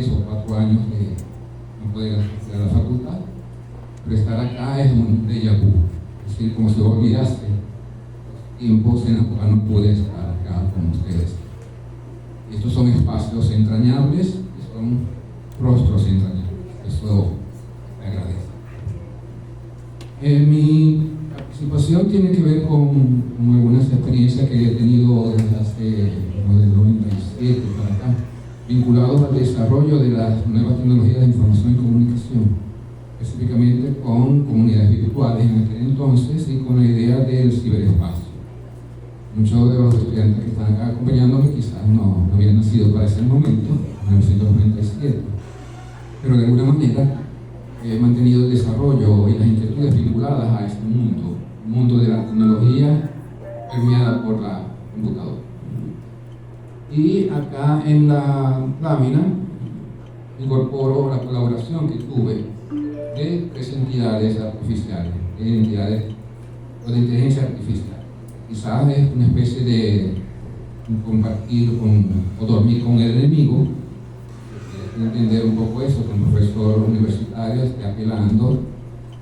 3 o 4 años de no poder asistir a la facultad, pero estar acá es un déjà vu, es decir, como si olvidaste los tiempos en los cuales no pude estar acá con ustedes. Estos son espacios entrañables y son rostros entrañables. Eso me agradece. Mi participación tiene que ver con algunas experiencias que he tenido desde hace el 97 para acá, vinculados al desarrollo de las nuevas tecnologías de información y comunicación, específicamente con comunidades virtuales en aquel entonces y con la idea del ciberespacio. Muchos de los estudiantes que están acá acompañándome quizás no habían nacido para ese momento, en 1997, pero de alguna manera he mantenido el desarrollo y las inquietudes vinculadas a este mundo, el mundo de la tecnología permeada por la computadora. Y acá en la lámina incorporo la colaboración que tuve de 3 entidades artificiales, de entidades o de inteligencia artificial. Quizás es una especie de compartir o dormir con el enemigo. Entender un poco eso, que un profesor universitario esté apelando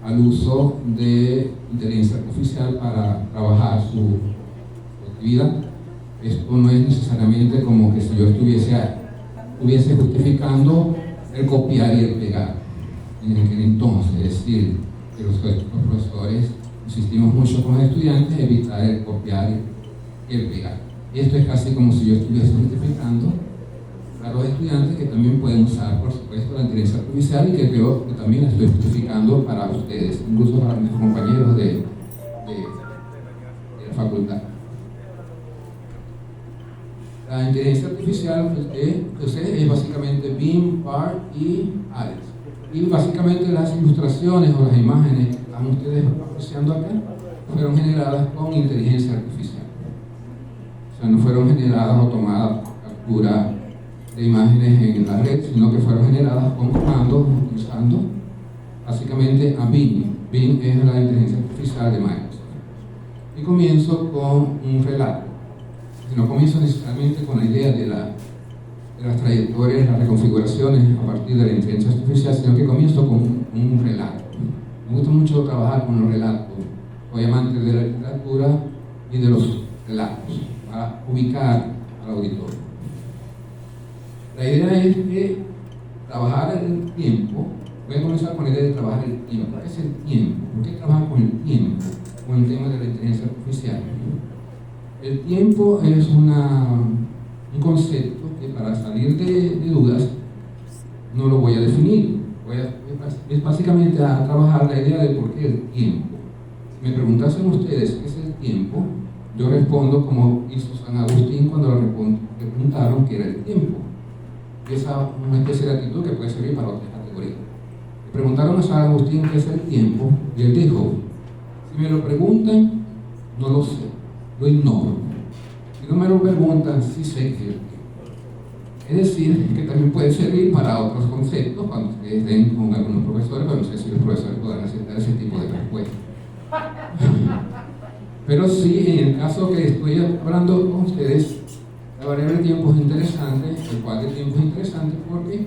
al uso de inteligencia artificial para trabajar su actividad. Esto no es necesariamente como que si yo estuviese justificando el copiar y el pegar en aquel entonces, es decir, que los profesores insistimos mucho con los estudiantes en evitar el copiar y el pegar. Esto es casi como si yo estuviese justificando a los estudiantes que también pueden usar, por supuesto, la inteligencia artificial y que creo que también la estoy justificando para ustedes, incluso para mis compañeros de la facultad. La inteligencia artificial que usted es básicamente Bing, BART y Alex. Y básicamente las ilustraciones o las imágenes que están ustedes apreciando acá fueron generadas con inteligencia artificial. O sea, no fueron generadas o tomadas captura de imágenes en la red, sino que fueron generadas con comandos utilizando básicamente a Bing. Bing es la inteligencia artificial de Microsoft. Y comienzo con un relato. No comienzo necesariamente con la idea de las trayectorias, las reconfiguraciones a partir de la inteligencia artificial, sino que comienzo con un relato. Me gusta mucho trabajar con los relatos. Soy amante de la literatura y de los relatos para ubicar al auditorio. La idea es que trabajar el tiempo, voy a comenzar con la idea de trabajar el tiempo. ¿Qué es el tiempo? ¿Por qué trabajar con el tiempo? Con el tema de la inteligencia artificial. El tiempo es un concepto que para salir de dudas no lo voy a definir. Es básicamente a trabajar la idea de por qué el tiempo. Si me preguntasen ustedes qué es el tiempo, yo respondo como hizo San Agustín cuando le preguntaron qué era el tiempo. Y esa es una especie de actitud que puede servir para otras categorías. Le preguntaron a San Agustín qué es el tiempo y él dijo: si me lo preguntan, no lo sé, lo ignoro. Si no me lo preguntan, sí sé que es el tiempo. Es decir, que también puede servir para otros conceptos cuando ustedes den con algunos profesores, pero no sé si los profesores podrán aceptar ese tipo de respuesta. Pero sí, en el caso que estoy hablando con ustedes, la variable del tiempo es interesante, el cual del tiempo es interesante porque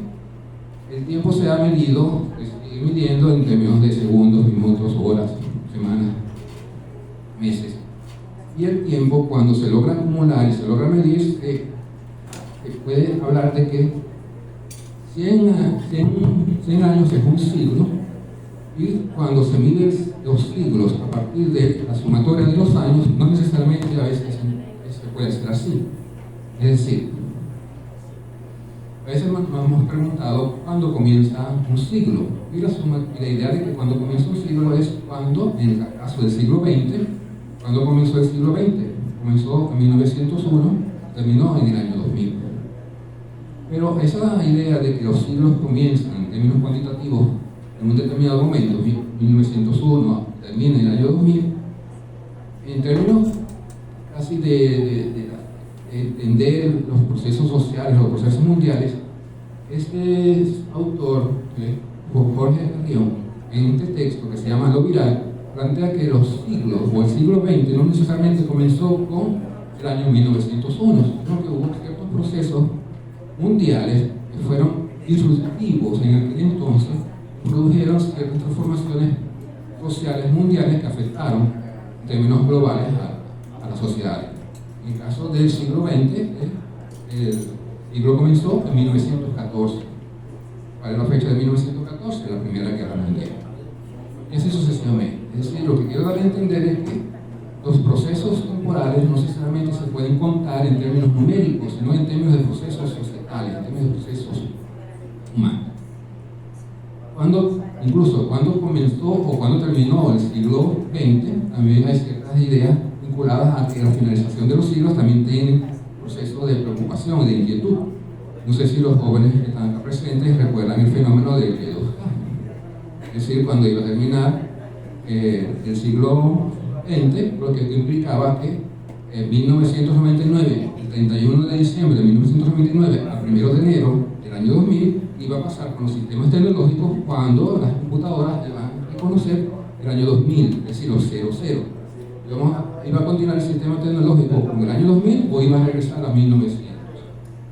el tiempo se ha medido, se sigue midiendo en términos de segundos, minutos, horas, semanas, meses. Y el tiempo, cuando se logra acumular y se logra medir, se puede hablar de que 100 años es un siglo, y cuando se miden los siglos a partir de la sumatoria de los años, no necesariamente a veces se puede ser así. Es decir, a veces nos hemos preguntado cuándo comienza un siglo, y la idea de que cuando comienza un siglo es cuando, en el caso del siglo XX, cuando comenzó el siglo XX, comenzó en 1901, terminó en el año 2000. Pero esa idea de que los siglos comienzan en términos cuantitativos en un determinado momento, 1901, termina en el año 2000, en términos casi de entender los procesos sociales, los procesos mundiales, este autor, Jorge Carrión, en este texto que se llama Lo Viral, plantea que los siglos o el siglo XX no necesariamente comenzó con el año 1901, sino que hubo ciertos procesos mundiales que fueron disruptivos en aquel entonces produjeron ciertas transformaciones sociales mundiales que afectaron en términos globales a la sociedad. En el caso del siglo XX, el siglo comenzó en 1914. ¿Cuál es la fecha de 1914? La Primera Guerra Mundial. Y así sucesivamente. Es decir, lo que quiero dar a entender es que los procesos temporales no necesariamente se pueden contar en términos numéricos, sino en términos de procesos societales, en términos de procesos humanos. Incluso cuando comenzó o cuando terminó el siglo XX, también hay ciertas ideas vinculadas a que la finalización de los siglos también tiene procesos de preocupación y de inquietud. No sé si los jóvenes que están acá presentes recuerdan el fenómeno del G2K. Es decir, cuando iba a terminar el siglo XX, lo que implicaba que en 1999, el 31 de diciembre de 1999 a 1 de enero del año 2000, iba a pasar con los sistemas tecnológicos cuando las computadoras iban a reconocer el año 2000, es decir, los 00. Iba a continuar el sistema tecnológico con el año 2000 o iba a regresar a 1900.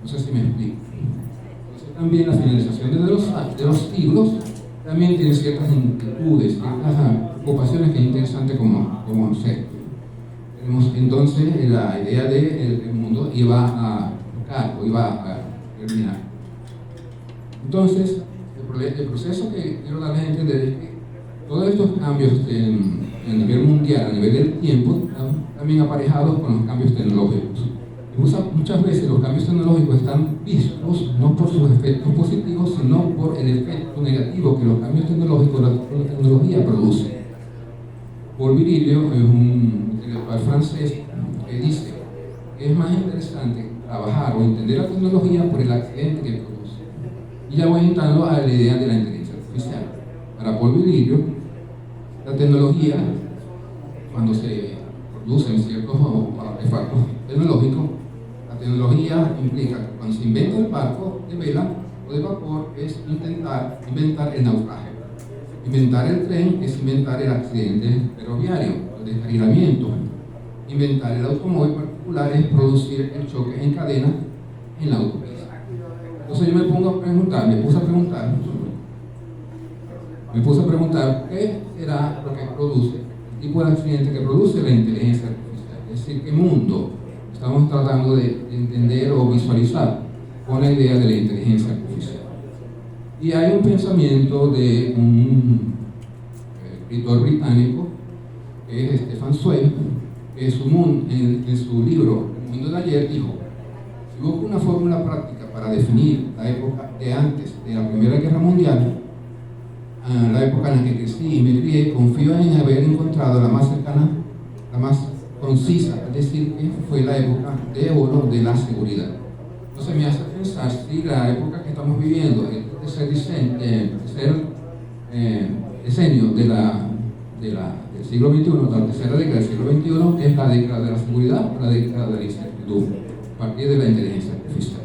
No sé si me explico. Entonces también la finalización de los siglos también tiene ciertas inquietudes, ciertas ocupaciones que es interesante como concepto. Tenemos entonces la idea de que el mundo iba a tocar o iba a terminar. Entonces, el proceso que quiero darles a entender es que todos estos cambios a nivel mundial, a nivel del tiempo, están también aparejados con los cambios tecnológicos. Muchas veces los cambios tecnológicos están vistos no por sus efectos positivos, sino por el efecto negativo que los cambios tecnológicos, la tecnología produce. Paul Virilio es un intelectual francés que dice que es más interesante trabajar o entender la tecnología por el accidente que produce. Y ya voy entrando a la idea de la inteligencia artificial. Para Paul Virilio, la tecnología, cuando se producen ciertos artefactos tecnológicos, la tecnología implica que cuando se inventa el barco de vela o de vapor es inventar el naufragio. Inventar el tren es inventar el accidente ferroviario, el descarrilamiento. Inventar el automóvil particular es producir el choque en cadena en la autopista. Entonces yo me puse a preguntar qué será lo que produce, el tipo de accidente que produce la inteligencia artificial. Es decir, qué mundo estamos tratando de entender o visualizar con la idea de la inteligencia artificial. Y hay un pensamiento de un escritor británico, que es Stefan Zweig, que en su libro El mundo de ayer dijo: si busco una fórmula práctica para definir la época de antes de la Primera Guerra Mundial, la época en la que crecí y me crié, confío en haber encontrado la más cercana, la más concisa, es decir, que fue la época de oro de la seguridad. Entonces me hace pensar si la época que estamos viviendo, el tercer decenio del siglo XXI, la tercera década del siglo XXI, es la década de la seguridad o la década de la incertidumbre, a partir de la inteligencia artificial.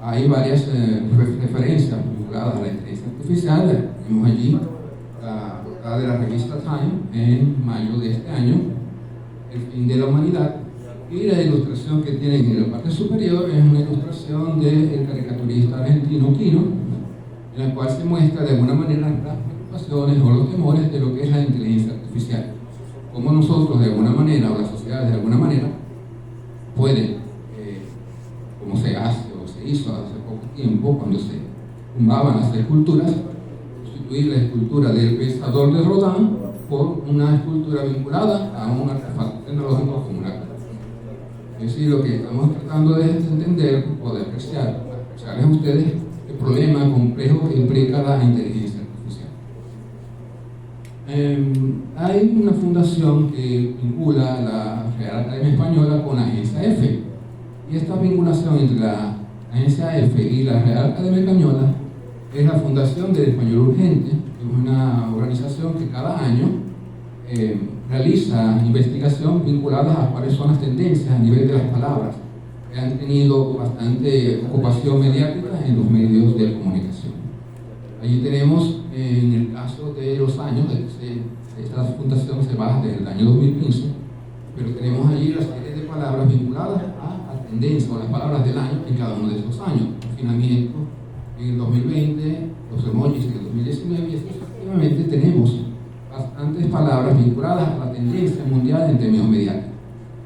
Hay varias referencias vinculadas a la inteligencia artificial. Tenemos allí la portada de la revista Time en mayo de este año, El fin de la humanidad, y la ilustración que tienen en la parte superior es una ilustración del caricaturista argentino Quino, en la cual se muestra de alguna manera las preocupaciones o los temores de lo que es la inteligencia artificial. Cómo nosotros de alguna manera, o la sociedad de alguna manera, puede, como se hace o se hizo hace poco tiempo, cuando se tumbaban las esculturas, sustituir la escultura del pensador de Rodin por una escultura vinculada a un artefacto tecnológico como una computadora. Es decir, lo que estamos tratando de entender o de apreciarles a ustedes el problema complejo que implica la inteligencia artificial. Hay una fundación que vincula la Real Academia Española con la Agencia EFE, y esta vinculación entre la Agencia EFE y la Real Academia Española es la Fundación del Español Urgente, que es una organización que cada año realiza investigación vinculada a cuáles son las tendencias a nivel de las palabras que han tenido bastante ocupación mediática en los medios de comunicación. Allí tenemos, en el caso de los años, esta fundación se baja desde el año 2015, pero tenemos allí la serie de palabras vinculadas a tendencia o las palabras del año en cada uno de esos años. Confinamiento en el 2020, los emojis en el 2019, y efectivamente tenemos bastantes palabras vinculadas a la tendencia mundial en términos mediáticos.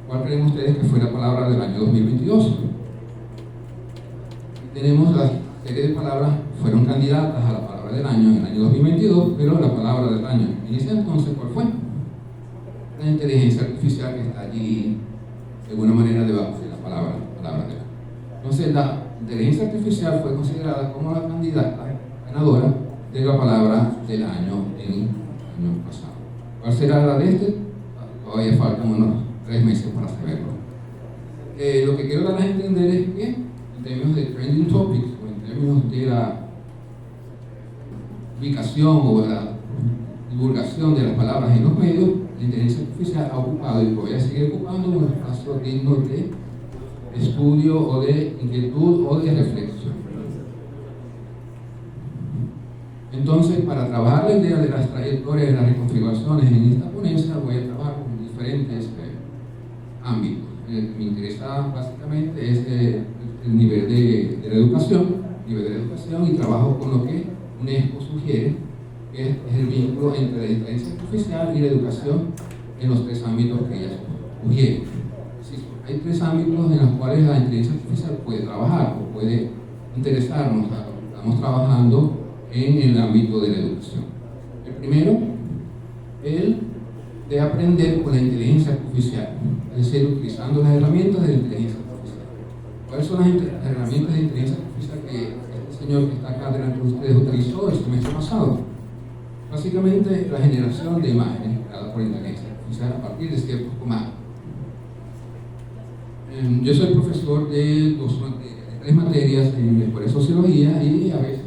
¿Cuál creen ustedes que fue la palabra del año 2022? Tenemos la serie de palabras fueron candidatas a la palabra del año en el año 2022, pero la palabra del año en ese entonces, ¿cuál fue? La inteligencia artificial, que está allí de alguna manera debajo de la palabra del año. Entonces, la inteligencia artificial fue considerada como la candidata ganadora de la palabra del año en el año pasado. ¿Cuál será la de este? Todavía faltan unos 3 meses para saberlo. Lo que quiero dar a entender es que, en términos de trending topics, o en términos de la ubicación o la divulgación de las palabras en los medios, la inteligencia artificial ha ocupado y todavía sigue ocupando un espacio digno de estudio o de inquietud o de reflexión. Entonces, para trabajar la idea de las trayectorias y las reconfiguraciones en esta ponencia, voy a trabajar con diferentes ámbitos. Me interesa básicamente es el nivel de la educación, y trabajo con lo que UNESCO sugiere, que es el vínculo entre la inteligencia artificial y la educación en los 3 ámbitos que ella sugiere. Hay 3 ámbitos en los cuales la inteligencia artificial puede trabajar o puede interesarnos. Estamos trabajando en el ámbito de la educación. El primero, el de aprender con la inteligencia artificial, es decir, utilizando las herramientas de la inteligencia artificial. ¿Cuáles son las herramientas de inteligencia artificial que este señor que está acá delante de ustedes utilizó el semestre pasado? Básicamente, la generación de imágenes creadas por inteligencia artificial a partir de ciertos comandos. Yo soy profesor de 3 materias en la Escuela de Sociología, y a veces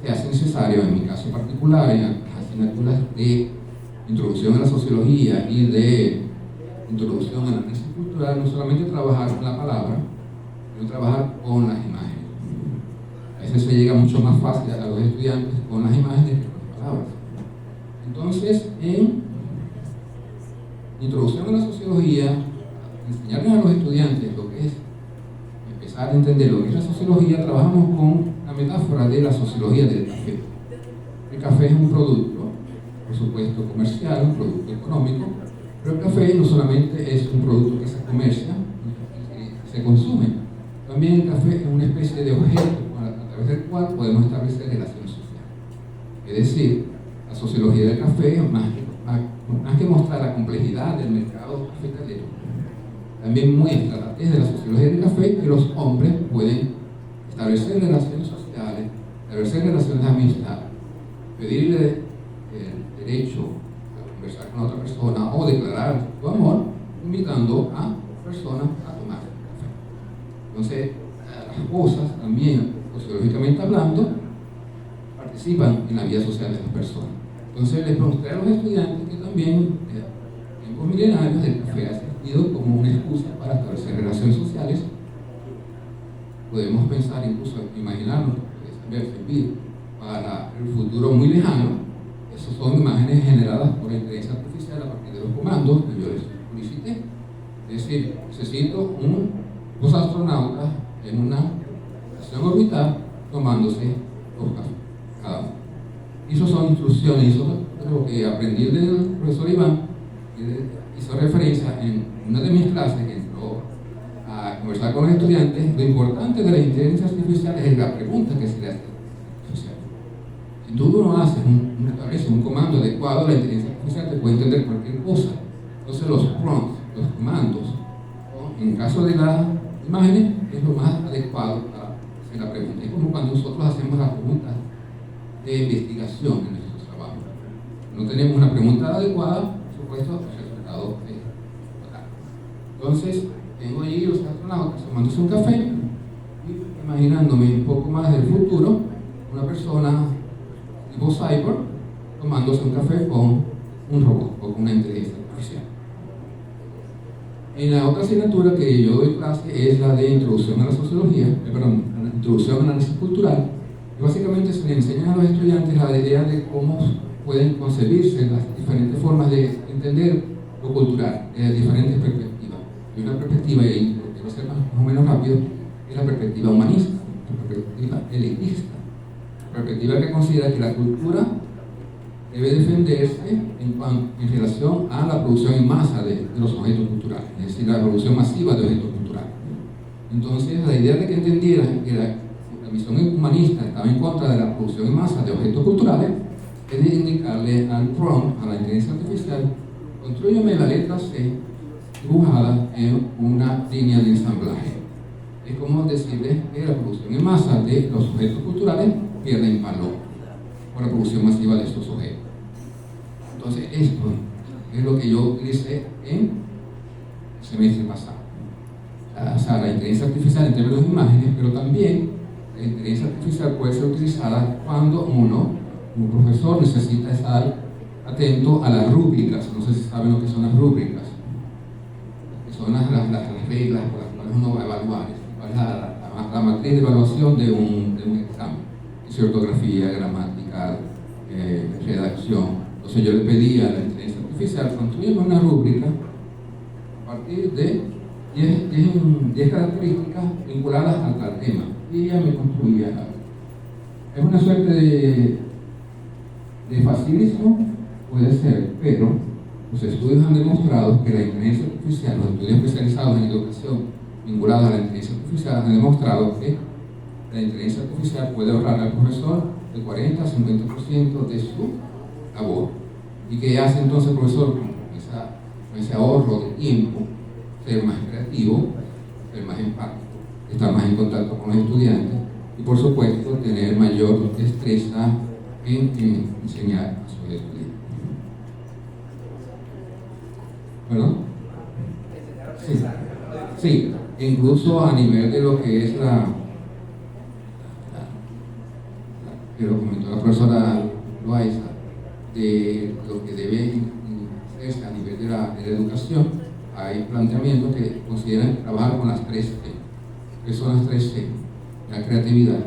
se hace necesario, en mi caso particular, en las asignaturas de introducción a la sociología y de introducción al análisis cultural, no solamente trabajar con la palabra, sino trabajar con las imágenes. A veces se llega mucho más fácil a los estudiantes con las imágenes que con las palabras. Entonces, en introducción a la sociología, enseñarles a los estudiantes lo que es empezar a entender lo que es la sociología, trabajamos con la metáfora de la sociología del café. El café es un producto, por supuesto, comercial, un producto económico, pero el café no solamente es un producto que se comercia y se consume, también el café es una especie de objeto a través del cual podemos establecer relaciones sociales. Es decir, la sociología del café, más que mostrar la complejidad del mercado cafetalero, también muestra, a través de la sociología del café, que los hombres pueden establecer relaciones sociales, establecer relaciones de amistad, pedirle el derecho a conversar con otra persona o declarar tu amor, invitando a personas a tomar café. Entonces, las esposas también, sociológicamente hablando, participan en la vida social de las personas. Entonces, les mostré a los estudiantes que también, en tiempos milenarios, el café ha servido como una excusa para establecer relaciones sociales. Podemos pensar, incluso imaginarnos que puede servir para el futuro muy lejano. Esas son imágenes generadas por la inteligencia artificial a partir de los comandos que yo les solicité. Es decir, necesito dos astronautas en una estación orbital tomándose 2 cafés cada uno. Y eso son instrucciones, eso es lo que aprendí del profesor Iván, que hizo referencia en una de mis clases, que entró a conversar con los estudiantes. Lo importante de la inteligencia artificial es la pregunta que se le hace. Si tú no haces un comando adecuado, la inteligencia artificial te puede entender cualquier cosa. Entonces los prompts, los comandos, en el caso de las imágenes, es lo más adecuado para hacer la pregunta. Es como cuando nosotros hacemos las preguntas de investigación en nuestros trabajos. No tenemos una pregunta adecuada, por supuesto, el resultado es total. Entonces, tengo allí los astronautas tomándose un café y imaginándome un poco más del futuro, una persona tipo cyborg tomándose un café con un robot o con una inteligencia artificial. En la otra asignatura que yo doy clase es la de introducción a la sociología, introducción al análisis cultural, y básicamente se le enseña a los estudiantes la idea de cómo pueden concebirse las diferentes formas de entender lo cultural, desde diferentes perspectivas. Y una perspectiva, y quiero ser más o menos rápido, es la perspectiva humanista, la perspectiva elitista, la perspectiva que considera que la cultura debe defenderse en relación a la producción en masa de los objetos culturales, es decir, la producción masiva de objetos culturales. Entonces, la idea de que entendieran que la visión humanista estaba en contra de la producción en masa de objetos culturales es de indicarle al prompt, a la inteligencia artificial, constrúyeme la letra C dibujada en una línea de ensamblaje. Es como decirle que la producción en masa de los objetos culturales pierde valor por la producción masiva de estos objetos. Entonces, esto es lo que yo utilicé en el semestre pasado. O sea, la inteligencia artificial en términos de imágenes, pero también la inteligencia artificial puede ser utilizada cuando uno, como profesor, necesita estar atento a las rúbricas. No sé si saben lo que son las rúbricas, que son las reglas por las cuales uno va a evaluar, cuál es la matriz de evaluación de un examen, es ortografía, gramática, redacción. Entonces yo le pedí a la inteligencia artificial construirme una rúbrica a partir de 10 características vinculadas al tal tema, y ella me construía algo. Es una suerte de facilismo, puede ser, pero los estudios han demostrado que la inteligencia artificial, los estudios especializados en educación vinculados a la inteligencia artificial han demostrado que la inteligencia artificial puede ahorrar al profesor de 40 a 50% de su labor. ¿Y qué hace entonces el profesor con ese ahorro de tiempo? Ser más creativo, ser más empático, estar más en contacto con los estudiantes y, por supuesto, tener mayor destreza en enseñar a sus estudiantes. ¿Perdón? Sí, incluso a nivel de lo que es que lo comentó la profesora Loaiza, de lo que debe hacerse a nivel de la educación. Hay planteamientos que consideran trabajar con las 3 C. ¿Qué son las 3 C? La creatividad,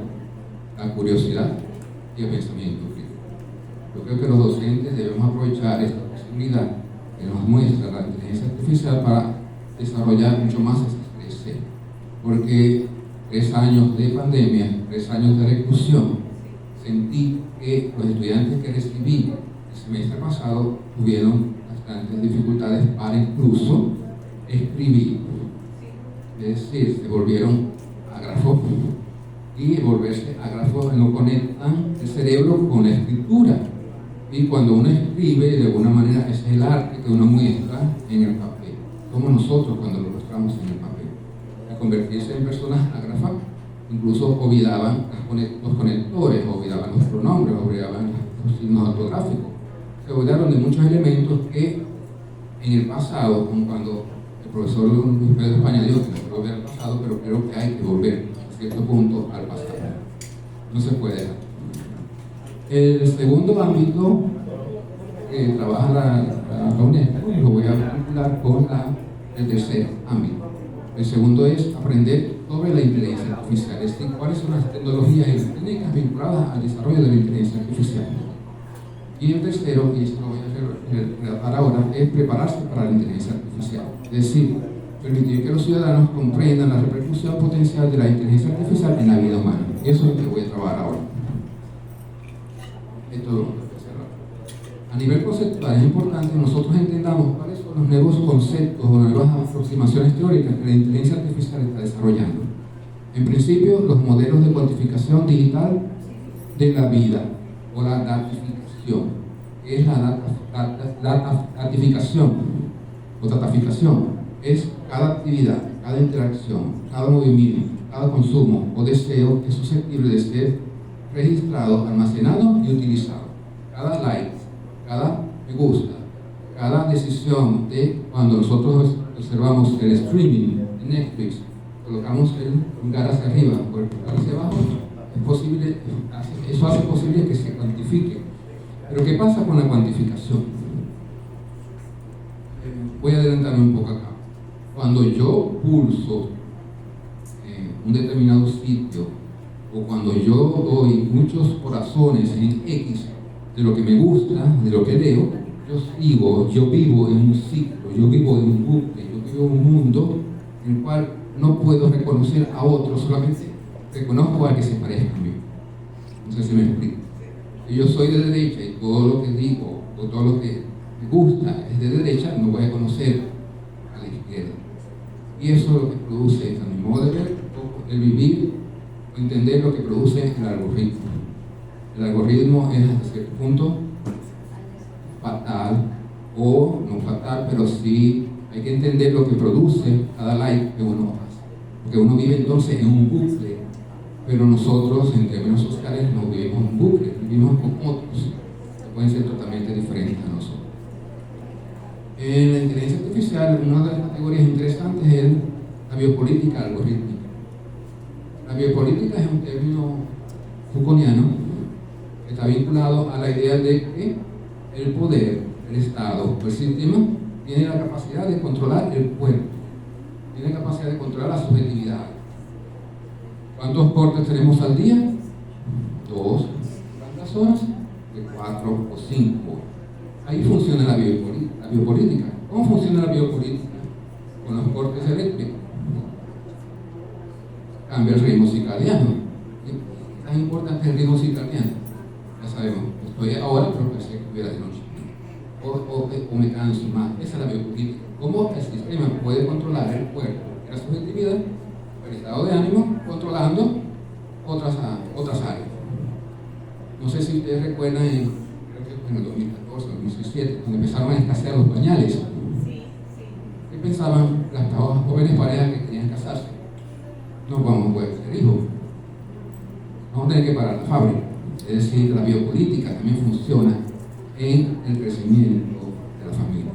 la curiosidad y el pensamiento crítico. Yo creo que los docentes debemos aprovechar esta posibilidad que nos muestra la inteligencia artificial para desarrollar mucho más esas 3 C. Porque 3 años de pandemia, 3 años de reclusión, sentí que los estudiantes que recibí el semestre pasado tuvieron bastantes dificultades para incluso escribir, es decir, se volvieron ágrafos, y volverse ágrafos no conectan el cerebro con la escritura, y cuando uno escribe, de alguna manera ese es el arte que uno muestra en el papel, como nosotros cuando lo mostramos en el papel. Al convertirse en personas ágrafas, incluso olvidaban los conectores, olvidaban los pronombres, olvidaban los signos ortográficos, se olvidaron de muchos elementos que en el pasado, como cuando el profesor Luis Pedro España dijo que no puede volver al pasado, pero creo que hay que volver a cierto punto al pasado. No se puede dejar. El segundo ámbito que trabaja la UNESCO, lo voy a vincular con el tercer ámbito. El segundo es aprender sobre la inteligencia artificial, es decir, cuáles son las tecnologías y las técnicas vinculadas al desarrollo de la inteligencia artificial. Y el tercero, y esto lo voy a relatar ahora, es prepararse para la inteligencia artificial. Es decir, permitir que los ciudadanos comprendan la repercusión potencial de la inteligencia artificial en la vida humana. Y eso es lo que voy a trabajar ahora. Esto a nivel conceptual es importante que nosotros entendamos cuáles son los nuevos conceptos o nuevas aproximaciones teóricas que la inteligencia artificial está desarrollando. En principio, los modelos de cuantificación digital de la vida o la datificación. ¿Qué es la datificación o dataficación? Es cada actividad, cada interacción, cada movimiento, cada consumo o deseo es susceptible de ser registrado, almacenado y utilizado. Cada like, cada me gusta, cada decisión de cuando nosotros observamos el streaming de Netflix, colocamos el pulgar hacia arriba o el pulgar hacia abajo, es posible, eso hace posible que se cuantifique. Pero ¿qué pasa con la cuantificación? Voy a adelantarme un poco acá. Cuando yo pulso un determinado sitio, o cuando yo doy muchos corazones en X de lo que me gusta, de lo que leo, yo vivo en un ciclo, yo vivo en un bucle, yo vivo en un mundo en el cual no puedo reconocer a otro, solamente reconozco al que se parezca a mí. No sé si me explico. Si yo soy de derecha y todo lo que digo o todo lo que me gusta es de derecha, no voy a conocer a la izquierda. Y eso es lo que produce, a mi modo de ver, el vivir o entender lo que produce el algoritmo. El algoritmo es hasta cierto punto fatal, o no fatal, pero sí hay que entender lo que produce cada like que uno hace. Porque uno vive entonces en un bucle, pero nosotros en términos sociales no vivimos en un bucle, vivimos con otros que pueden ser totalmente diferentes a nosotros. En la inteligencia artificial, una de las categorías interesantes es la biopolítica algorítmica. La biopolítica es un término Foucaultiano que está vinculado a la idea de que el poder, el Estado o el sistema tiene la capacidad de controlar el cuerpo, tiene capacidad de controlar la subjetividad. ¿Cuántos cortes tenemos al día? 2. ¿Cuántas horas? De 4 o 5. Ahí funciona la biopolítica. ¿Cómo funciona la biopolítica? Con los cortes eléctricos. Cambia el ritmo circadiano. ¿Es tan importante el ritmo circadiano? Ya sabemos, estoy ahora, pero pensé que estuviera de noche. O me canso más. Esa es la biopolítica. ¿Cómo el sistema puede controlar el cuerpo, la subjetividad, el estado de ánimo, controlando otras áreas? No sé si ustedes recuerdan creo que en el 2014, 2017, cuando empezaron a escasear los pañales. ¿Qué pensaban las jóvenes parejas que querían casarse? No vamos a poder tener hijos. Vamos a tener que parar la fábrica. Es decir, la biopolítica también funciona en el crecimiento de la familia.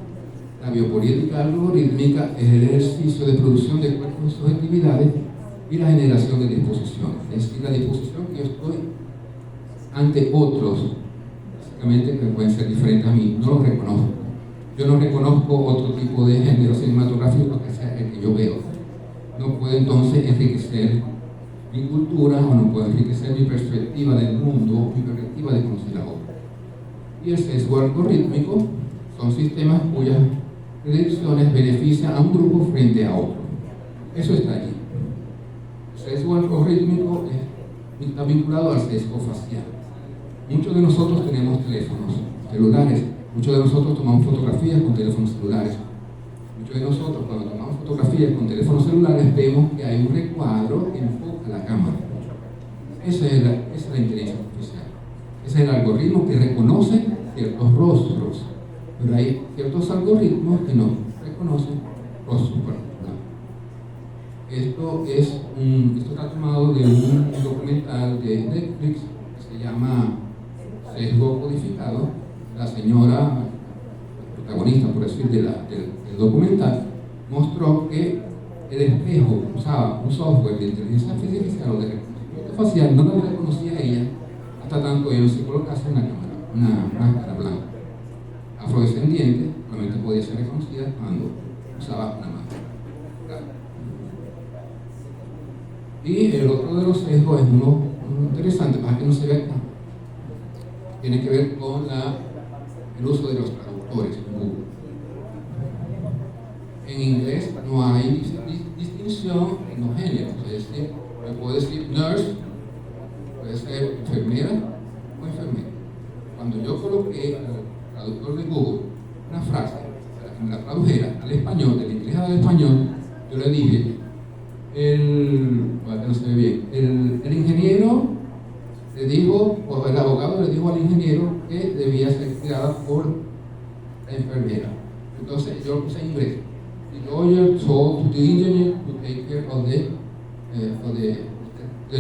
La biopolítica algorítmica es el ejercicio de producción de cuerpos y subjetividades y la generación de disposiciones. Es decir, la disposición que yo estoy ante otros, básicamente que pueden ser diferentes a mí, no los reconozco. Yo no reconozco otro tipo de género cinematográfico que sea el que yo veo. No puedo entonces enriquecer mi cultura o no puedo enriquecer mi perspectiva del mundo, mi perspectiva de conocer a otro. Y el sesgo algorítmico son sistemas cuyas predicciones benefician a un grupo frente a otro. Eso está allí. El sesgo algorítmico está vinculado al sesgo facial. Muchos de nosotros tenemos teléfonos celulares, muchos de nosotros tomamos fotografías con teléfonos celulares. Muchos de nosotros, cuando tomamos fotografías con teléfonos celulares, vemos que hay un recuadro que enfoca la cámara. Esa es la inteligencia artificial. Ese es el algoritmo que reconoce ciertos rostros, pero hay ciertos algoritmos que no reconocen rostros particulares. Esto está tomado de un documental de Netflix que se llama Sesgo Codificado. La señora, protagonista, por decir, del documental, mostró que el espejo usaba un software de inteligencia artificial o de reconocimiento facial, no la reconocía a ella hasta tanto ellos se colocase una máscara blanca. Afrodescendiente solamente podía ser reconocida cuando usaba una máscara. Y el otro de los sesgos es uno interesante, para que no se vea tanto. Tiene que ver con el uso de los traductores en Google. En inglés no hay distinción en los géneros, es decir, me puedo decir nurse, puede ser enfermera o enfermera. Cuando yo coloqué al traductor de Google una frase para que me la tradujera al español, del inglés al español, yo le dije, no se ve bien, el ingeniero le dijo, o el abogado le dijo al ingeniero que debía ser cuidada por la enfermera. Entonces yo lo puse en inglés. The lawyer told the engineer to take care of the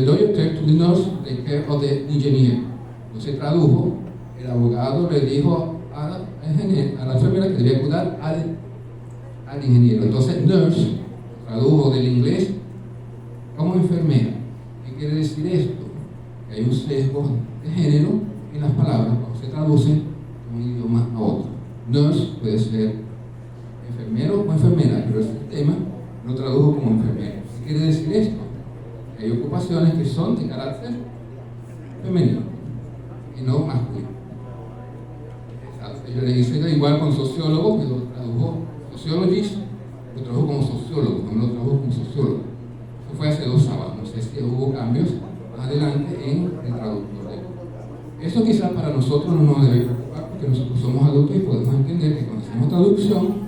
lawyer told to the nurse to take care of the engineer. Entonces tradujo, el abogado le dijo a la enfermera que debía cuidar al ingeniero. Entonces nurse tradujo del inglés como enfermera. ¿Qué quiere decir esto? Que hay un sesgo de género en las palabras cuando se traducen de un idioma a otro. Nurse puede ser enfermero o enfermera, pero el sistema lo tradujo como enfermero. ¿Qué quiere decir esto? Que hay ocupaciones que son de carácter femenino y no masculino. Yo le hice igual con sociólogo, que lo tradujo sociologist, lo tradujo como sociólogo, no lo tradujo como sociólogo. Esto fue hace 2 sábados, no sé si hubo cambios más adelante en el traductor de voz. Eso quizás para nosotros no nos debe preocupar porque nosotros somos adultos y podemos entender que cuando hacemos traducción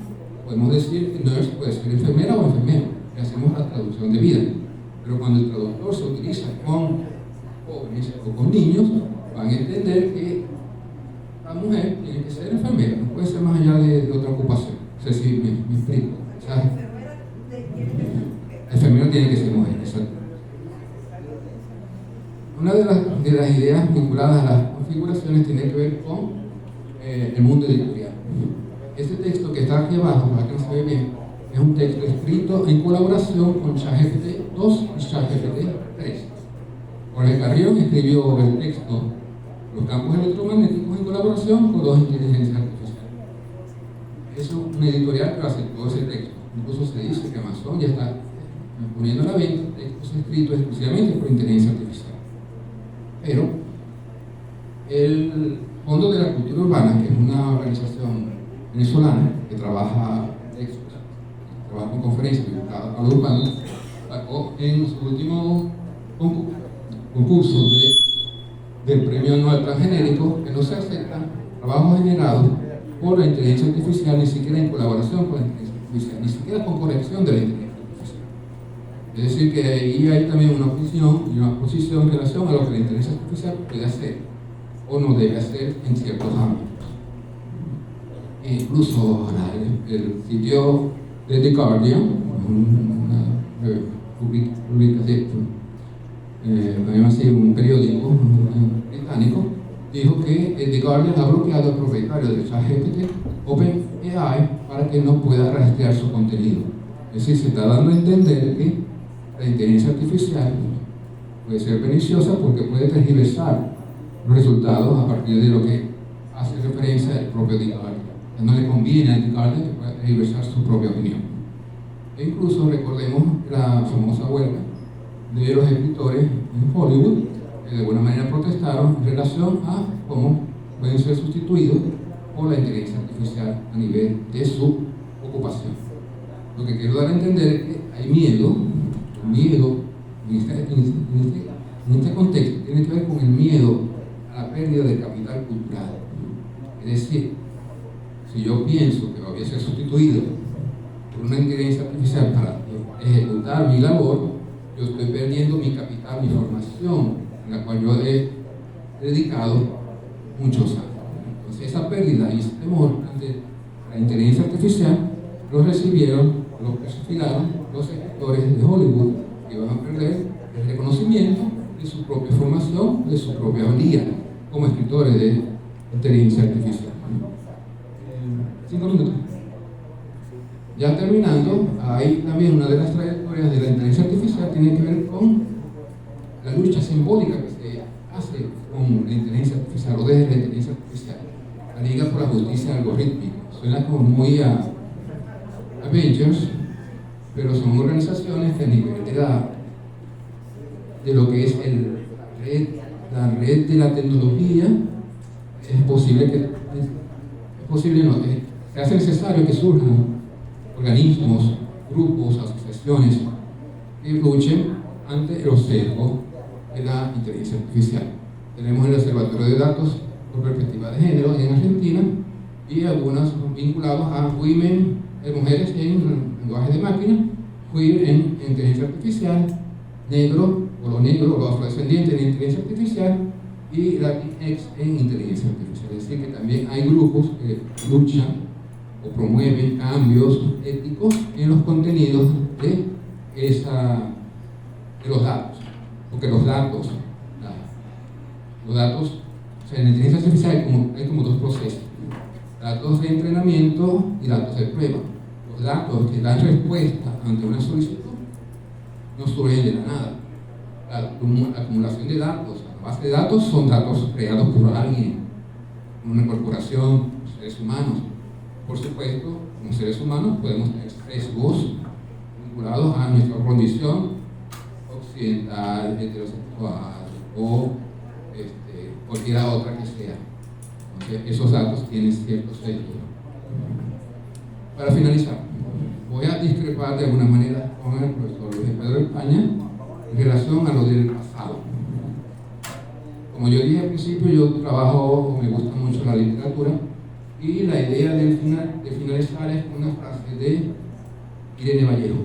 podemos decir que nurse puede ser enfermera o enfermero y hacemos la traducción de vida. Pero cuando el traductor se utiliza con jóvenes o con niños, van a entender que la mujer tiene que ser enfermera, no puede ser más allá de otra ocupación. No sé si me explico. O sea, la enfermera tiene que ser mujer, exacto. Una de las ideas vinculadas a las configuraciones tiene que ver con el mundo editorial. Este texto que está aquí abajo, para que no se ve bien, es un texto escrito en colaboración con ChatGPT 2 y ChatGPT 3. Jorge Carrión escribió el texto Los campos electromagnéticos en colaboración con 2 inteligencias artificiales. Es un editorial que aceptó ese texto. Incluso se dice que Amazon ya está poniendo a la venta textos escritos exclusivamente por inteligencia artificial. Pero el Fondo de la Cultura Urbana, que es una organización venezolana que trabaja textos, trabaja con conferencias dedicadas a lo urbano, sacó en su último concurso del premio anual transgenérico que no se aceptan trabajos generados por la inteligencia artificial, ni siquiera en colaboración con la inteligencia artificial, ni siquiera con corrección de la inteligencia artificial. Es decir, que ahí hay también una opinión y una posición en relación a lo que la inteligencia artificial puede hacer o no debe hacer en ciertos ámbitos. Incluso el sitio de The Guardian, una publicación, un periódico británico, dijo que The Guardian ha bloqueado al propietario de ChatGPT, OpenAI, para que no pueda rastrear su contenido. Es decir, se está dando a entender que la inteligencia artificial puede ser beneficiosa porque puede tergiversar los resultados a partir de lo que hace referencia al propio The Guardian. No le conviene a The Guardian que pueda tergiversar su propia opinión. E incluso recordemos la famosa huelga de los escritores en Hollywood, que de alguna manera protestaron en relación a cómo pueden ser sustituidos por la inteligencia artificial a nivel de su ocupación. Lo que quiero dar a entender es que hay miedo en este contexto tiene que ver con el miedo a la pérdida de capital cultural. Es decir, si yo pienso que voy a ser sustituido por una inteligencia artificial para ejecutar mi labor, yo estoy perdiendo mi capital, mi formación, en la cual yo he dedicado muchos años. Entonces, esa pérdida y ese temor ante la inteligencia artificial lo recibieron, lo perfilaron los escritores de Hollywood, que van a perder el reconocimiento de su propia formación, de su propia valía como escritores de inteligencia artificial. 5 minutos. Ya terminando, hay también una de las trayectorias de la inteligencia artificial tiene que ver con la lucha simbólica que se hace con la inteligencia artificial o desde la inteligencia artificial. La Liga por la Justicia Algorítmica. Suena como muy a Avengers, pero son organizaciones que a nivel de lo que es la red de la tecnología, se hace necesario que surjan organismos, grupos, asociaciones que luchen ante los sesgos de la inteligencia artificial. Tenemos el Observatorio de Datos por Perspectiva de Género en Argentina y algunas vinculados a mujeres en lenguaje de máquina, queer en inteligencia artificial, negro o los afrodescendientes en inteligencia artificial y Latinx en inteligencia artificial. Es decir, que también hay grupos que luchan o promueven cambios éticos en los contenidos de los datos. Porque los datos, o sea, en la inteligencia artificial hay como 2 procesos: datos de entrenamiento y datos de prueba. Los datos que dan respuesta ante una solicitud no surgen de la nada. La acumulación de datos, la base de datos son datos creados por alguien, una corporación, seres humanos. Por supuesto, como seres humanos podemos tener sesgos vinculados a nuestra condición occidental, heterosexual o cualquier otra que sea. Entonces, esos datos tienen ciertos sesgos. Para finalizar, voy a discrepar de alguna manera con el profesor Luis Pedro España en relación a lo del pasado. Como yo dije al principio, yo trabajo, me gusta mucho la literatura, y la idea de finalizar es una frase de Irene Vallejo.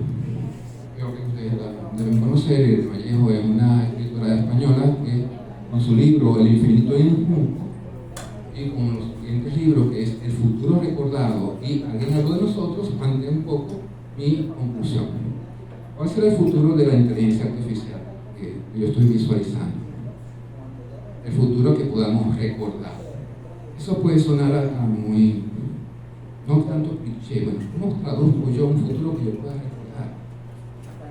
Creo que ustedes la deben conocer. Irene Vallejo es una escritora española que con su libro El infinito y el infinito, y con los siguientes libros, que es El futuro recordado y Alguien habló de nosotros, plantea un poco mi conclusión. ¿Cuál será el futuro de la inteligencia artificial que yo estoy visualizando? El futuro que podamos recordar. Eso puede sonar a muy, no tanto cliché. Bueno, ¿cómo traduzco yo un futuro que yo pueda recordar?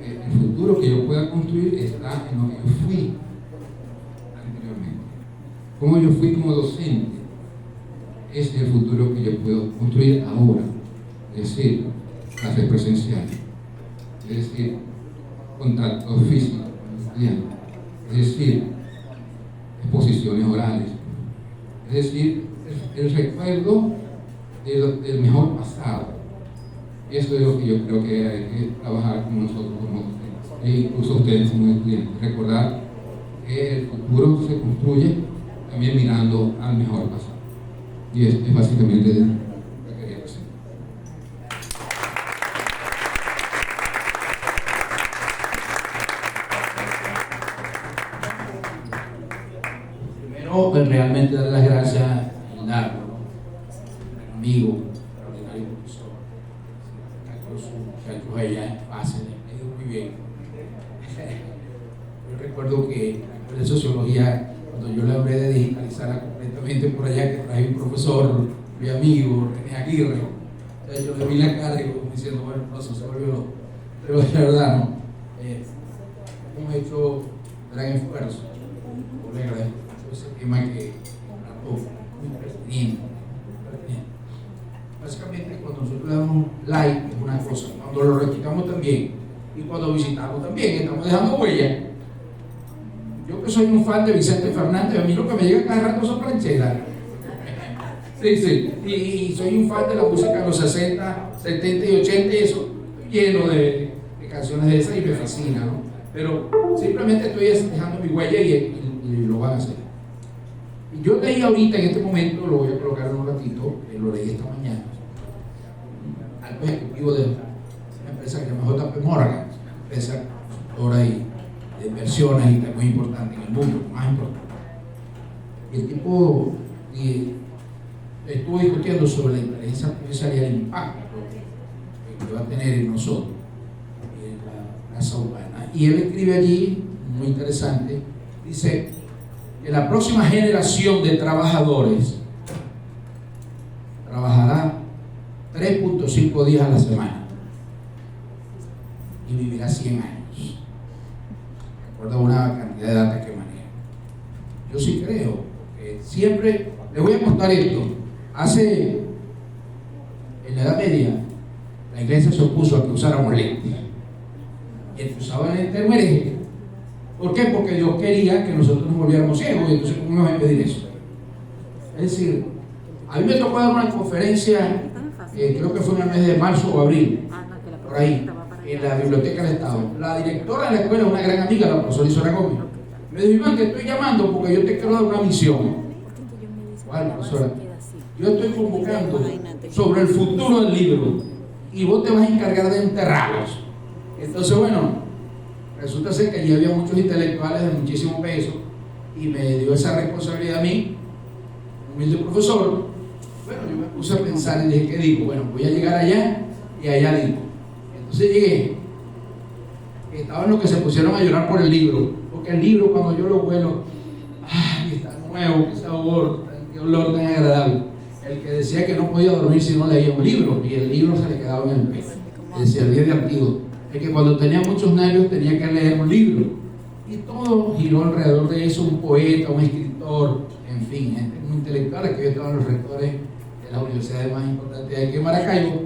El futuro que yo pueda construir está en lo que yo fui anteriormente. Cómo yo fui como docente. Ese es el futuro que yo puedo construir ahora. Es decir, clases presenciales. Es decir, contacto físico con el estudiante. Es decir, exposiciones orales. Es decir, el recuerdo del mejor pasado. Eso es lo que yo creo que hay que trabajar con nosotros como docentes, e incluso ustedes como estudiantes. Recordar que el futuro se construye también mirando al mejor pasado. Y es básicamente lo que quería decir. Primero, pues, realmente darle las gracias a Gildardo, un amigo, extraordinario profesor, con sus muchachos allá en fase, me dio muy bien. Yo recuerdo que en la escuela de sociología, cuando yo le hablé de digitalizarla completamente por allá, que traje un profesor, mi amigo, René Aguirre, o sea, yo le vi la cara y como diciendo, bueno, no, eso se volvió loco. Pero de verdad, ¿no? Hemos hecho gran esfuerzo, colega, ese tema que trató muy pertinente. Básicamente, cuando nosotros le damos like es una cosa, cuando lo replicamos también, y cuando visitamos también, estamos dejando huella. Yo que soy un fan de Vicente Fernández, a mí lo que me llega cada rato son rancheras. Sí, sí, y soy un fan de la música de los 60, 70 y 80, y eso, lleno de canciones de esas, y me fascina, ¿no? Pero simplemente estoy dejando mi huella y lo van a hacer. Y yo leí ahorita, en este momento, lo voy a colocar en un ratito, lo leí esta mañana, algo ejecutivo de una empresa que se llama JP Morgan, una empresa consultora y de inversiones y que es muy importante en el mundo, más importante. Y el tipo estuvo discutiendo sobre la inteligencia artificial y el impacto que va a tener en nosotros, en la raza humana. Y él escribe allí, muy interesante, dice que la próxima generación de trabajadores trabajará 3.5 días a la semana y vivirá 100 años. Recuerdo una cantidad de datos que maneja. Yo sí creo que siempre, les voy a contar esto. En la Edad Media, la iglesia se opuso a que usáramos lentes. Y el que usaba lentes era un hereje. ¿Por qué? Porque Dios quería que nosotros nos volviéramos ciegos, y entonces ¿cómo íbamos a impedir eso? Es decir, a mí me tocó dar una conferencia, creo que fue en el mes de marzo o abril, por ahí, en la Biblioteca del Estado. La directora de la escuela, una gran amiga, la profesora Isora Gómez, me dijo: Iván, te estoy llamando porque yo te quiero dar una misión. ¿Cuál, profesora? Yo estoy convocando sobre el futuro del libro y vos te vas a encargar de enterrarlos. Entonces, bueno, resulta ser que allí había muchos intelectuales de muchísimo peso y me dio esa responsabilidad a mí, humilde profesor. Bueno, yo me puse a pensar y dije: ¿qué digo? Bueno, voy a llegar allá y allá digo. Entonces llegué, estaban los que se pusieron a llorar por el libro, porque el libro, cuando yo lo huelo, ¡ay, está nuevo! ¡Qué sabor! ¡Qué olor tan agradable! El que decía que no podía dormir si no leía un libro, y el libro se le quedaba en el pecho. Decía el día de antídoto, el que cuando tenía muchos nervios tenía que leer un libro, y todo giró alrededor de eso: un poeta, un escritor, en fin, gente muy intelectual, que hoy estaban los rectores de las universidades más importantes de aquí en Maracaibo,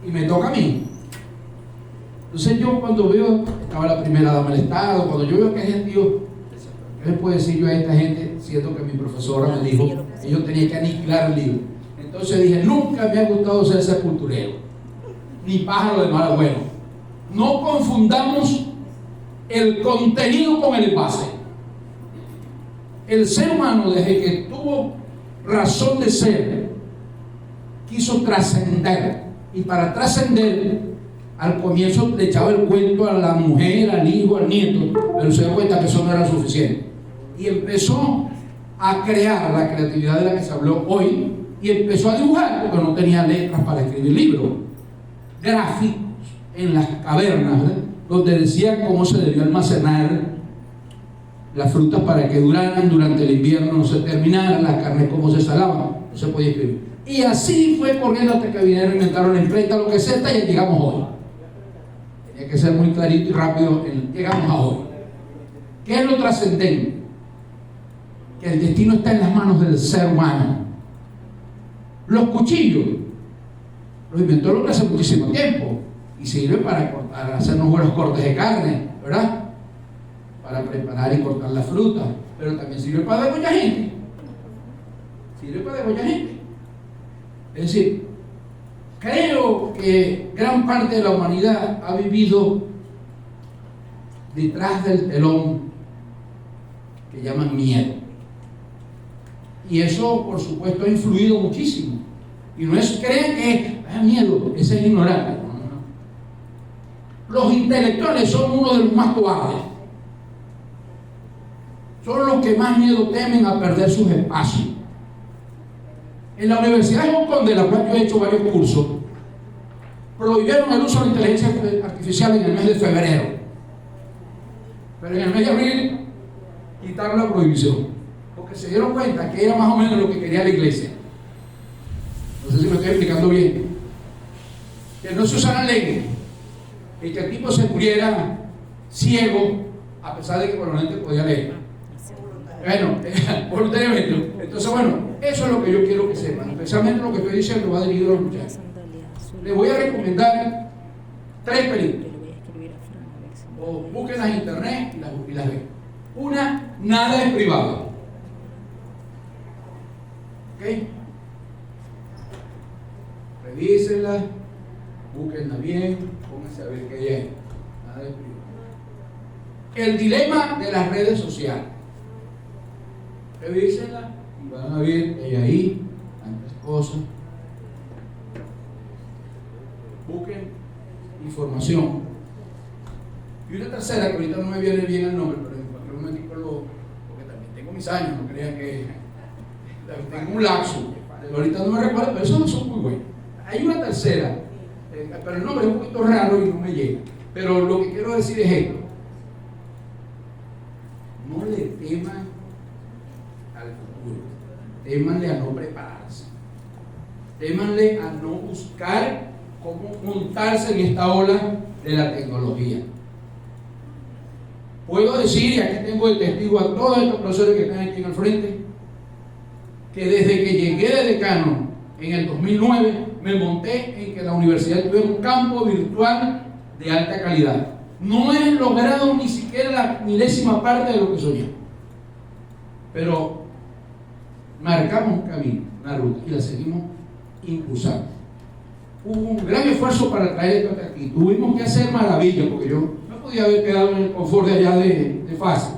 y me toca a mí. Entonces yo, cuando veo, estaba la primera dama del Estado, cuando yo veo que hay gente, digo, ¿qué le puedo decir yo a esta gente, siendo que mi profesora me dijo que yo tenía que aniquilar el libro? Entonces dije: nunca me ha gustado ser sepulturero. ni pájaro de mal agüero. No confundamos el contenido con el envase. El ser humano, desde que tuvo razón de ser, quiso trascender, y para trascender, al comienzo le echaba el cuento a la mujer, al hijo, al nieto, pero se dio cuenta que eso no era suficiente y empezó a crear la creatividad de la que se habló hoy, y empezó a dibujar, porque no tenía letras para escribir libros, gráficos en las cavernas, ¿verdad?, donde decía cómo se debió almacenar las frutas para que duraran durante el invierno, no se terminaran, las carnes cómo se salaban, no se podía escribir. Y así fue corriendo hasta que vinieron, inventaron la imprenta, lo que sea, y ya llegamos hoy. Tenía que ser muy clarito y rápido, llegamos a hoy. ¿Qué es lo trascendente? Que el destino está en las manos del ser humano. Los cuchillos los inventó el hombre hace muchísimo tiempo y sirven para cortar, hacer unos buenos cortes de carne, ¿verdad?, para preparar y cortar la fruta, pero también sirve para degollar gente. Sirve para degollar gente. Es decir, creo que gran parte de la humanidad ha vivido detrás del telón que llaman miedo. Y eso, por supuesto, ha influido muchísimo. Y no es creer que miedo, ese es ignorante. No. Los intelectuales son uno de los más cobardes. Son los que más miedo temen a perder sus espacios. En la Universidad de Hong Kong, de la cual yo he hecho varios cursos, prohibieron el uso de la inteligencia artificial en el mes de febrero. Pero en el mes de abril quitaron la prohibición, porque se dieron cuenta que era más o menos lo que quería la iglesia. No sé si me estoy explicando bien. Que no se usaran leyes, y que el tipo se muriera ciego, a pesar de que probablemente podía leer. Bueno, voluntariamente. Entonces, bueno, eso es lo que yo quiero que sepan. Especialmente lo que estoy diciendo va dirigido a los muchachos. Les voy a recomendar 3 películas. O búsquenlas en internet y las ven. Una, nada es privado. ¿Ok? Revísenla, búsquenla bien, pónganse a ver qué hay. Nada es privado. El dilema de las redes sociales. Revísenla y van a ver que hay ahí tantas cosas. Busquen información. Y una tercera, que ahorita no me viene bien el nombre, pero en cualquier momento porque también tengo mis años, no crean que tengo un lapso, pero ahorita no me recuerdo, pero esos no son muy buenos. Hay una tercera, pero el nombre es un poquito raro y no me llega. Pero lo que quiero decir es esto: no le teman al futuro, témanle a no prepararse, témanle a no buscar cómo montarse en esta ola de la tecnología. Puedo decir, y aquí tengo de testigo a todos estos profesores que están aquí en el frente, que desde que llegué de decano en el 2009 me monté en que la universidad tuviera un campo virtual de alta calidad. No he logrado ni siquiera la milésima parte de lo que soñé, pero marcamos un camino, una ruta, y la seguimos impulsando. Hubo un gran esfuerzo para traer esto hasta aquí. Tuvimos que hacer maravillas, porque yo no podía haber quedado en el confort de allá de fácil,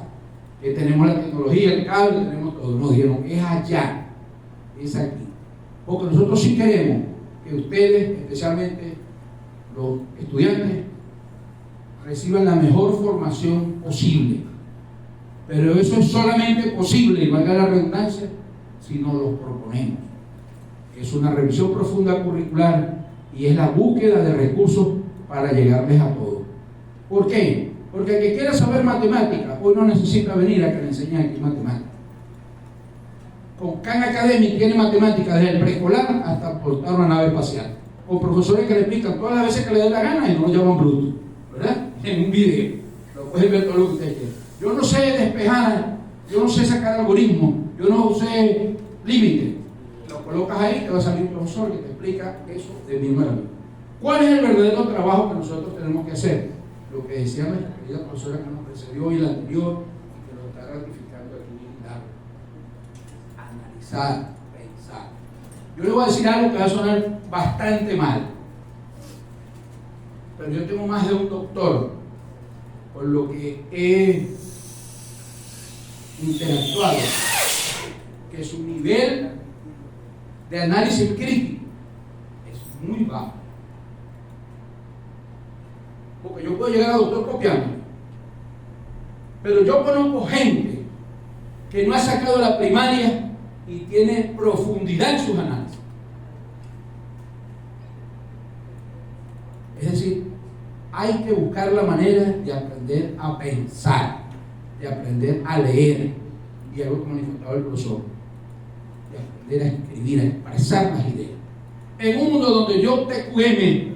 que tenemos la tecnología, el cable, tenemos todo. Nos dijeron, es allá, es aquí, porque nosotros sí queremos que ustedes, especialmente los estudiantes, reciban la mejor formación posible. Pero eso es solamente posible, y valga la redundancia, si nos lo proponemos. Es una revisión profunda curricular y es la búsqueda de recursos para llegarles a todos. ¿Por qué? Porque el que quiera saber matemáticas hoy no necesita venir a que le enseñen aquí matemáticas. Con Khan Academy tiene matemáticas desde el preescolar hasta portar una nave espacial, con profesores que le explican todas las veces que le dé la gana y no lo llaman bruto, ¿verdad? En un video lo pueden ver todo lo que ustedes quieran. Yo no sé despejar, yo no sé sacar algoritmos, yo no sé límites. Lo colocas ahí, te va a salir un profesor que te explica eso de mil maravillas. ¿Cuál es el verdadero trabajo que nosotros tenemos que hacer? Lo que decía nuestra querida profesora que nos precedió y la anterior, y que lo está ratificando aquí bien claro: analizar, pensar. Yo le voy a decir algo que va a sonar bastante mal, pero yo tengo más de un doctor, por lo que he interactuado, que su nivel de análisis crítico es muy bajo. Porque yo puedo llegar a doctor copiando, pero yo conozco gente que no ha sacado la primaria y tiene profundidad en sus análisis. Es decir, hay que buscar la manera de aprender a pensar, de aprender a leer, y algo que manifestaba el profesor, de aprender a escribir, a expresar las ideas. En un mundo donde yo te cueme,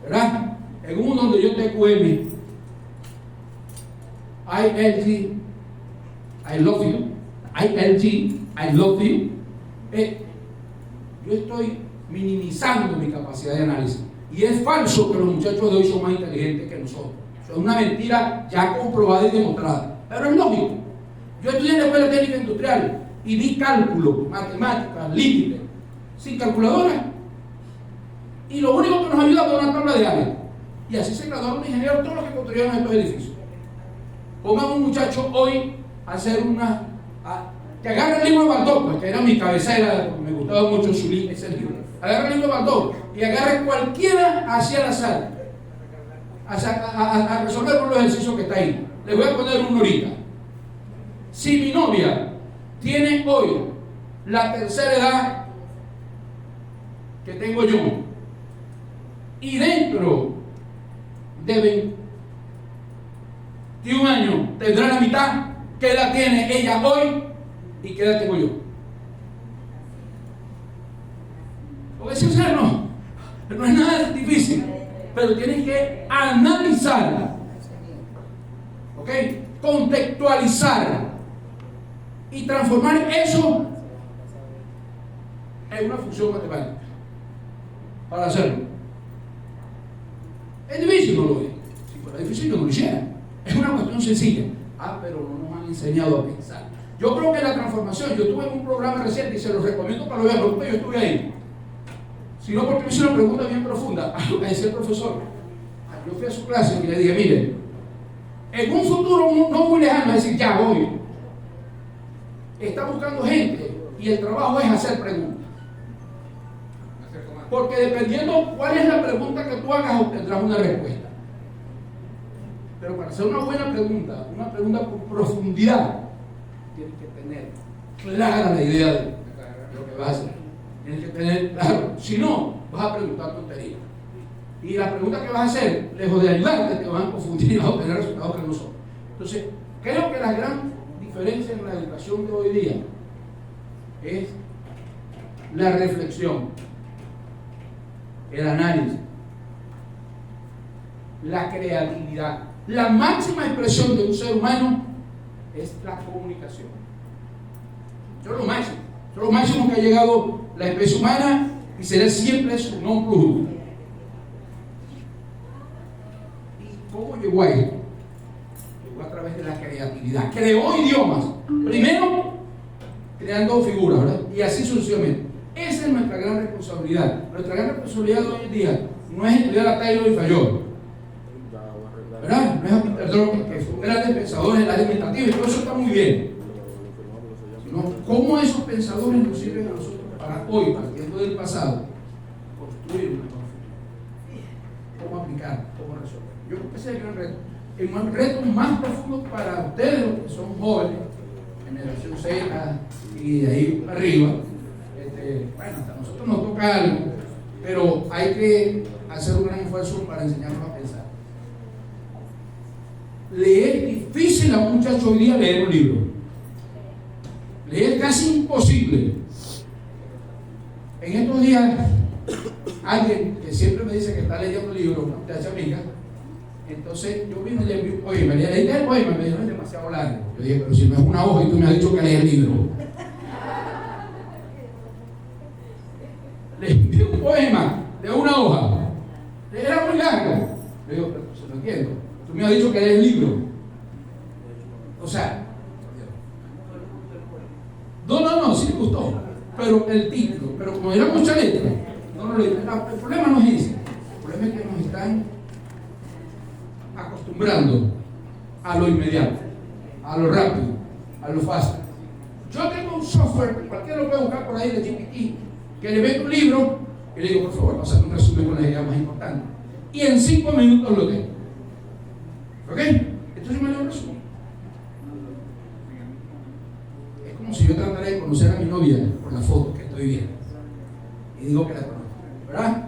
¿verdad? En un mundo donde yo te cueme, ILG, I love you, ILG, I love you, yo estoy minimizando mi capacidad de análisis. Y es falso que los muchachos de hoy son más inteligentes que nosotros. Eso es una mentira ya comprobada y demostrada. Pero es lógico. Yo estudié en la Escuela Técnica Industrial y di cálculo, matemáticas, límites, sin calculadora. Y lo único que nos ayuda fue una tabla de área. Y así se graduaron los ingenieros todos los que construyeron estos edificios. Pongan un muchacho hoy a hacer que agarre el libro de Baldor, que era mi cabecera, me gustaba mucho ese libro. Agarre el libro de Baldor y agarre cualquiera hacia el azar a resolver por los ejercicios que está ahí. Les voy a poner uno ahorita. Si mi novia tiene hoy la tercera edad que tengo yo, y dentro de 21 años tendrá la mitad, ¿qué edad tiene ella hoy y qué edad tengo yo? Porque si no es nada difícil, pero tienes que analizar, ¿ok? Contextualizar y transformar eso en una función matemática para hacerlo. Es difícil, no lo es. Si fuera difícil, yo no lo hiciera. Es una cuestión sencilla. Pero no nos han enseñado a pensar. Yo creo que la transformación, yo tuve un programa reciente y se los recomiendo para lo vean, porque yo estuve ahí. Si no, porque me hizo una pregunta bien profunda a lo que decía el profesor. Yo fui a su clase y le dije, mire, en un futuro no muy lejano, es decir, ya voy, está buscando gente y el trabajo es hacer preguntas. Porque dependiendo cuál es la pregunta que tú hagas, obtendrás una respuesta. Pero para hacer una buena pregunta, una pregunta con profundidad, tienes que tener clara la idea de lo que vas a hacer. Tienes que tener claro. Si no, vas a preguntar tonterías. Y las preguntas que vas a hacer, lejos de ayudarte, te van a confundir y vas a obtener resultados que no son. Entonces, creo que la gran diferencia en la educación de hoy día es la reflexión, el análisis, la creatividad. La máxima expresión de un ser humano es la comunicación. Eso es lo máximo que ha llegado la especie humana y será siempre su non plus ultra. ¿Y cómo llegó a esto? Llegó a través de la creatividad. Creó idiomas. Primero, creando figuras, ¿verdad? Y así sucesivamente. Esa es nuestra gran responsabilidad. Nuestra gran responsabilidad hoy en día no es estudiar a Taylor y Fayol, ¿verdad? No es a Peter Drucker, que son grandes pensadores en la administrativa y todo eso está muy bien. Sino cómo esos pensadores nos sirven a nosotros para hoy, partiendo del pasado, construir una mejor futuro. Cómo aplicar, cómo resolver. Yo creo que ese es el gran reto. El reto más profundo para ustedes, los que son jóvenes, generación Z y de ahí arriba. Bueno, hasta a nosotros nos toca algo, pero hay que hacer un gran esfuerzo para enseñarnos a pensar. Es difícil a un muchacho hoy día leer un libro. Es casi imposible. En estos días, alguien que siempre me dice que está leyendo un libro, una muchacha amiga, entonces yo vine y le envié, oye, me leíste el poema, me dijo, es demasiado largo. Yo dije, pero si no es una hoja y tú me has dicho que lees el libro. Le envié un poema de una hoja. Era muy largo. Le digo, pero se lo entiendo. Tú me has dicho que lees el libro. O sea, no, sí me gustó. Pero el título, pero como era mucha letra, no lo leí. El problema no es ese. El problema es que nos están acostumbrando a lo inmediato, a lo rápido, a lo fácil. Yo tengo un software, cualquiera lo puede buscar por ahí de GPT, que le vendo un libro y le digo, por favor, pásame un resumen con las ideas más importantes. Y en 5 minutos lo tengo. ¿Ok? Entonces me lo resumo. Es como si yo tratara de conocer a mi novia por la foto que estoy viendo. Y digo que la conozco. ¿Verdad?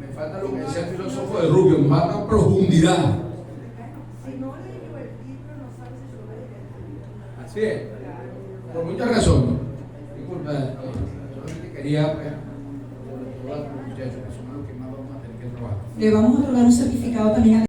Me falta lo que decía el filósofo de Rubio, me falta profundidad. Así es. Por muchas razones. Disculpa, solamente quería pues, muchachos, que son los que más vamos a tener que trabajar. Le vamos a otorgar un certificado también a